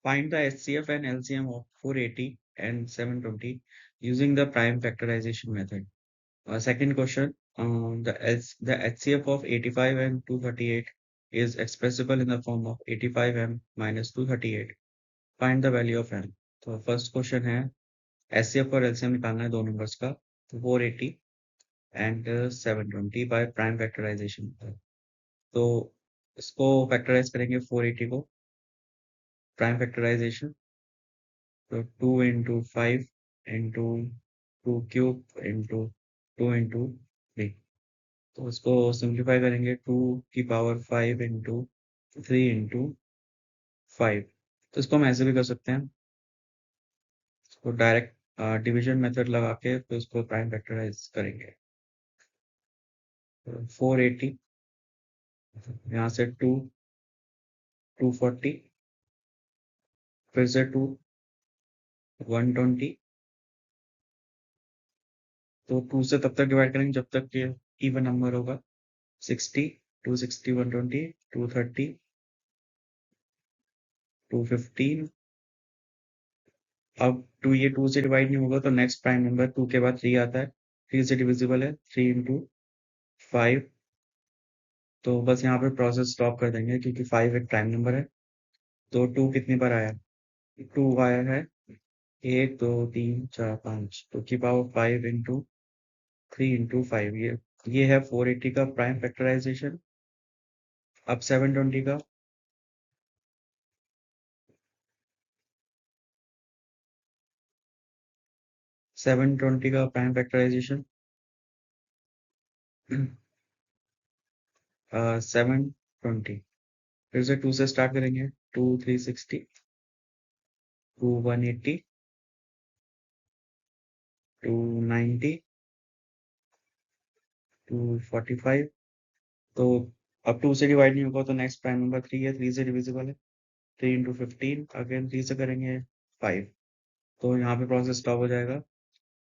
Find the HCF and LCM of 480 and 720 using the prime factorization method. Second question, the HCF of 85 and 238 is expressible in the form of 85m minus 238. Find the value of m. तो first question है HCF और LCM निकालना है दो numbers का, 480 and 720 by prime factorisation. तो इसको factorise करेंगे 480 को, प्राइम फैक्टराइजेशन, तो 2 into 5 into 2 cube into 2 into 3। तो इसको सिंप्लीफाई करेंगे 2 की पावर 5 इंटू 3 इंटू 5। तो इसको हम ऐसे भी कर सकते हैं, इसको डायरेक्ट डिवीजन मेथड लगा के तो इसको प्राइम फैक्टराइज करेंगे। 480 यहाँ से 240, फिर से 120, तो 2 से तब तक डिवाइड करेंगे जब तक ये इवन नंबर होगा। 60, 260, 120, 230, 215। अब 2 ये 2 से डिवाइड नहीं होगा तो नेक्स्ट प्राइम नंबर 2 के बाद 3 आता है, 3 से डिविजिबल है, 3 इंटू 5। तो बस यहाँ पे प्रोसेस स्टॉप कर देंगे क्योंकि 5 एक प्राइम नंबर है। तो 2 कितनी बार आया, 2 आया है 1 2 3 4 5, तो की पावर 5 इंटू 3 इंटू 5। ये है 480 का प्राइम फैक्टराइजेशन। अब 720 का, 720 का प्राइम फैक्टराइजेशन। 720 फिर से 2 से स्टार्ट करेंगे, 2 360, 2 180, 2 90, 2 45। तो अब 2 से डिवाइड नहीं होगा तो नेक्स्ट प्राइम नंबर 3 है, 3 से डिविजिबल है, 3 इंटू 15, अगेन 3 से करेंगे 5। तो यहाँ पे प्रोसेस स्टॉप हो जाएगा।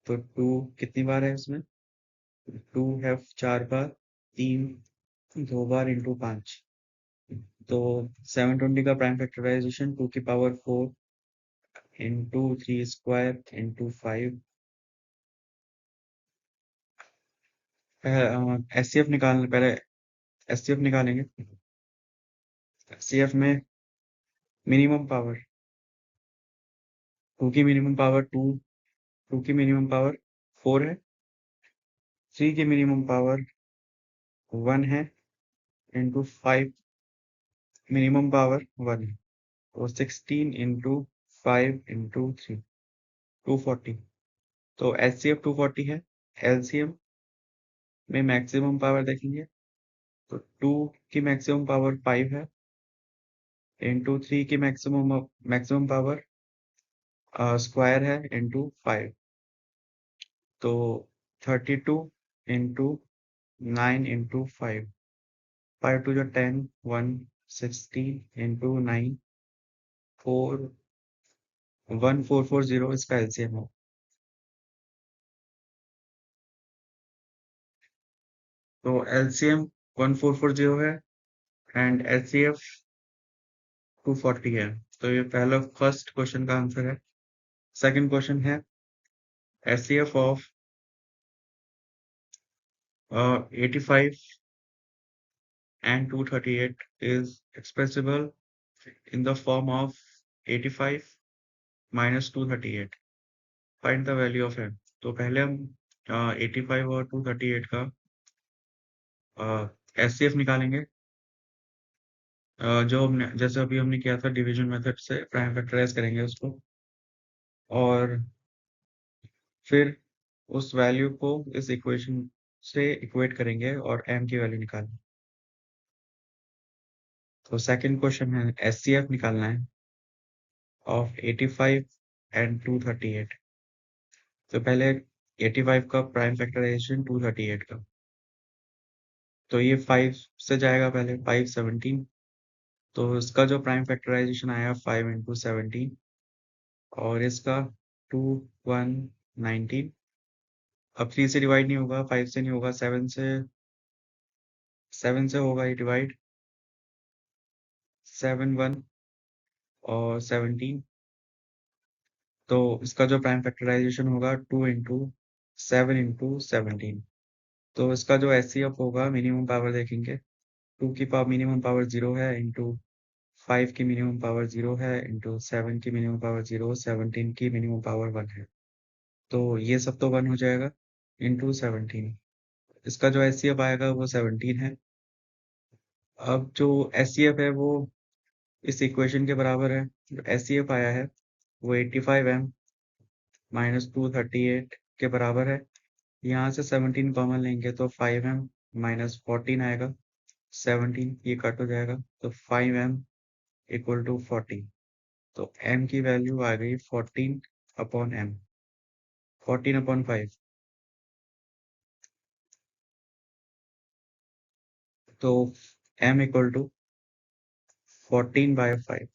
तो 2 कितनी बार है इसमें, 2 है 4 बार, 3 2 बार इंटू 5। तो 720 का प्राइम फैक्टराइजेशन 2 की power 4 into 3 square into 5। HCF निकालने पहले, एचसीएफ निकालेंगे। एचसीएफ में मिनिमम पावर 2 की मिनिमम पावर 2 की मिनिमम पावर 4 है, 3 की मिनिमम पावर 1 है, इंटू 5 मिनिमम पावर 1 है। तो 16 इंटू 5 इंटू 3, 240। तो एचसीएफ 240 है। एलसीएम में मैक्सिमम पावर देखेंगे तो 2 की मैक्सिमम पावर 5 है, इंटू 3 की मैक्सिमम मैक्सिमम पावर स्क्वायर है इंटू 5। तो 32 इंटू 9 इंटू 5, 5 टू जो 10, 1 16 इंटू 9, 4 1440 इसका एलसीएम हो। तो एलसीएम 1440 है एंड एचसीएफ 240 है। तो ये पहला फर्स्ट क्वेश्चन का आंसर है। सेकंड क्वेश्चन है HCF of 85 and 238 is expressible in the form of 85 minus 238। Find the value of m। तो पहले हम 85 और 238 का एचसीएफ निकालेंगे, जो हमने जैसे अभी हमने किया था डिवीजन मेथड से प्राइम फैक्टराइज करेंगे उसको, और फिर उस वैल्यू को इस इक्वेशन से इक्वेट करेंगे और m की वैल्यू निकालेंगे। तो सेकंड क्वेश्चन है एचसीएफ निकालना है ऑफ 85 एंड 238। तो पहले 85 का प्राइम फैक्टराइजेशन 238 का, तो ये 5 से जाएगा पहले, 5 17। तो इसका जो प्राइम फैक्टराइजेशन आया 5 इंटू 17, और इसका 2 1 19। अब 3 से डिवाइड नहीं होगा, 5 से नहीं होगा, 7 से होगा ये डिवाइड, 7 1 और 17। तो इसका जो प्राइम फैक्टराइजेशन होगा 2 into 7 into 17। तो इसका जो एचसीएफ होगा मिनिमम पावर देखेंगे, 2 की पावर मिनिमम पावर 0 है, इंटू 5 की मिनिमम पावर 0 है, इंटू 7 की मिनिमम पावर 0, 17 की मिनिमम पावर 1 है। तो ये सब तो 1 हो जाएगा, इंटू 17। इसका जो एचसीएफ आएगा वो 17 है। अब जो एचसीएफ है वो इस इक्वेशन के बराबर है। जो एचसीएफ आया है वो 85m माइनस 238 के बराबर है। यहाँ से 17 कॉमन लेंगे तो 5m माइनस 14 आएगा। 17 ये कट हो जाएगा तो 5m इक्वल टू 40। तो m की वैल्यू आ गई 14/m, 14/5। तो m इक्वल टू 14/5।